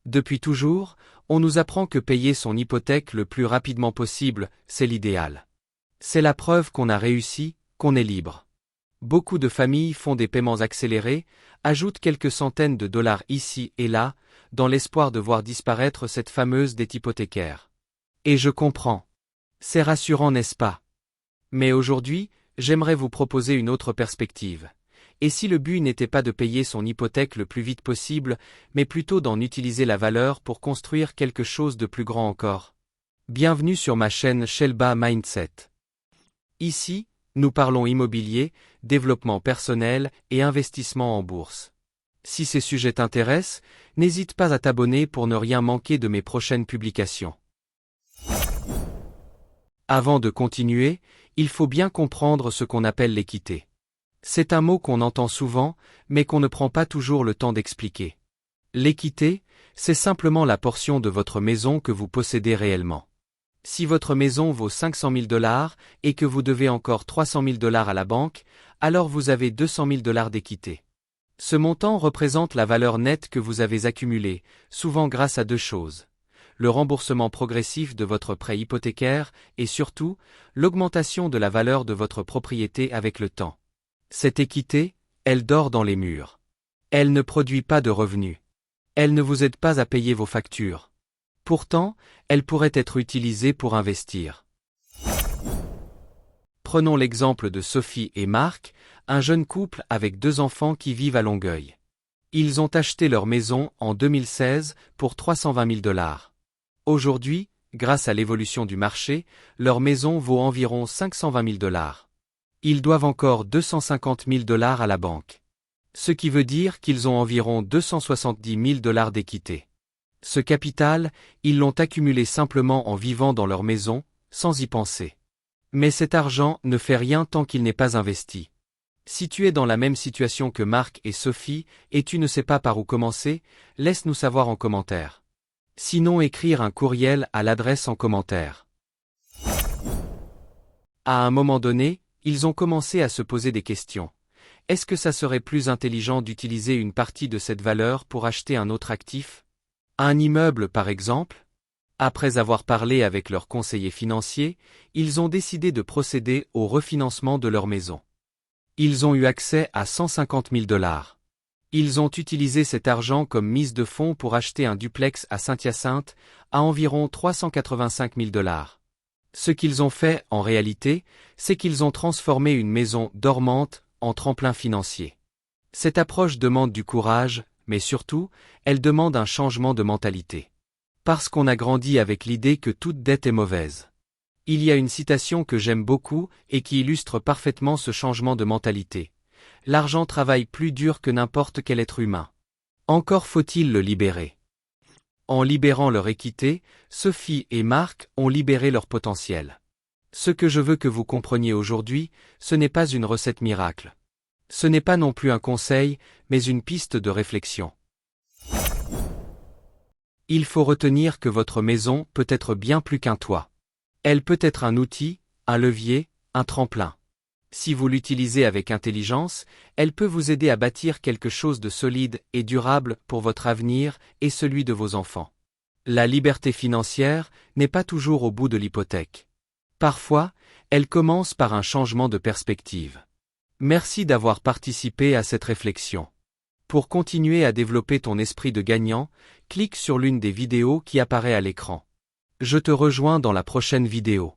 Depuis toujours, on nous apprend que payer son hypothèque le plus rapidement possible, c'est l'idéal. C'est la preuve qu'on a réussi, qu'on est libre. Beaucoup de familles font des paiements accélérés, ajoutent quelques centaines de dollars ici et là, dans l'espoir de voir disparaître cette fameuse dette hypothécaire. Et je comprends. C'est rassurant, n'est-ce pas? Mais aujourd'hui, j'aimerais vous proposer une autre perspective. Et si le but n'était pas de payer son hypothèque le plus vite possible, mais plutôt d'en utiliser la valeur pour construire quelque chose de plus grand encore? Bienvenue sur ma chaîne Shelba Mindset. Ici, nous parlons immobilier, développement personnel et investissement en bourse. Si ces sujets t'intéressent, n'hésite pas à t'abonner pour ne rien manquer de mes prochaines publications. Avant de continuer, il faut bien comprendre ce qu'on appelle l'équité. C'est un mot qu'on entend souvent, mais qu'on ne prend pas toujours le temps d'expliquer. L'équité, c'est simplement la portion de votre maison que vous possédez réellement. Si votre maison vaut 500 000 $ et que vous devez encore 300 000 $ à la banque, alors vous avez 200 000 $ d'équité. Ce montant représente la valeur nette que vous avez accumulée, souvent grâce à deux choses: le remboursement progressif de votre prêt hypothécaire et surtout, l'augmentation de la valeur de votre propriété avec le temps. Cette équité, elle dort dans les murs. Elle ne produit pas de revenus. Elle ne vous aide pas à payer vos factures. Pourtant, elle pourrait être utilisée pour investir. Prenons l'exemple de Sophie et Marc, un jeune couple avec 2 enfants qui vivent à Longueuil. Ils ont acheté leur maison en 2016 pour 320 000 $. Aujourd'hui, grâce à l'évolution du marché, leur maison vaut environ 520 000 $. Ils doivent encore 250 000 $ à la banque. Ce qui veut dire qu'ils ont environ 270 000 $ d'équité. Ce capital, ils l'ont accumulé simplement en vivant dans leur maison, sans y penser. Mais cet argent ne fait rien tant qu'il n'est pas investi. Si tu es dans la même situation que Marc et Sophie, et tu ne sais pas par où commencer, laisse-nous savoir en commentaire. Sinon, écrire un courriel à l'adresse en commentaire. À un moment donné, ils ont commencé à se poser des questions. Est-ce que ça serait plus intelligent d'utiliser une partie de cette valeur pour acheter un autre actif? Un immeuble par exemple? Après avoir parlé avec leur conseiller financier, ils ont décidé de procéder au refinancement de leur maison. Ils ont eu accès à 150 000 $. Ils ont utilisé cet argent comme mise de fonds pour acheter un duplex à Saint-Hyacinthe, à environ 385 000 $. Ce qu'ils ont fait, en réalité, c'est qu'ils ont transformé une maison dormante en tremplin financier. Cette approche demande du courage, mais surtout, elle demande un changement de mentalité. Parce qu'on a grandi avec l'idée que toute dette est mauvaise. Il y a une citation que j'aime beaucoup et qui illustre parfaitement ce changement de mentalité. L'argent travaille plus dur que n'importe quel être humain. Encore faut-il le libérer. En libérant leur équité, Sophie et Marc ont libéré leur potentiel. Ce que je veux que vous compreniez aujourd'hui, ce n'est pas une recette miracle. Ce n'est pas non plus un conseil, mais une piste de réflexion. Il faut retenir que votre maison peut être bien plus qu'un toit. Elle peut être un outil, un levier, un tremplin. Si vous l'utilisez avec intelligence, elle peut vous aider à bâtir quelque chose de solide et durable pour votre avenir et celui de vos enfants. La liberté financière n'est pas toujours au bout de l'hypothèque. Parfois, elle commence par un changement de perspective. Merci d'avoir participé à cette réflexion. Pour continuer à développer ton esprit de gagnant, clique sur l'une des vidéos qui apparaît à l'écran. Je te rejoins dans la prochaine vidéo.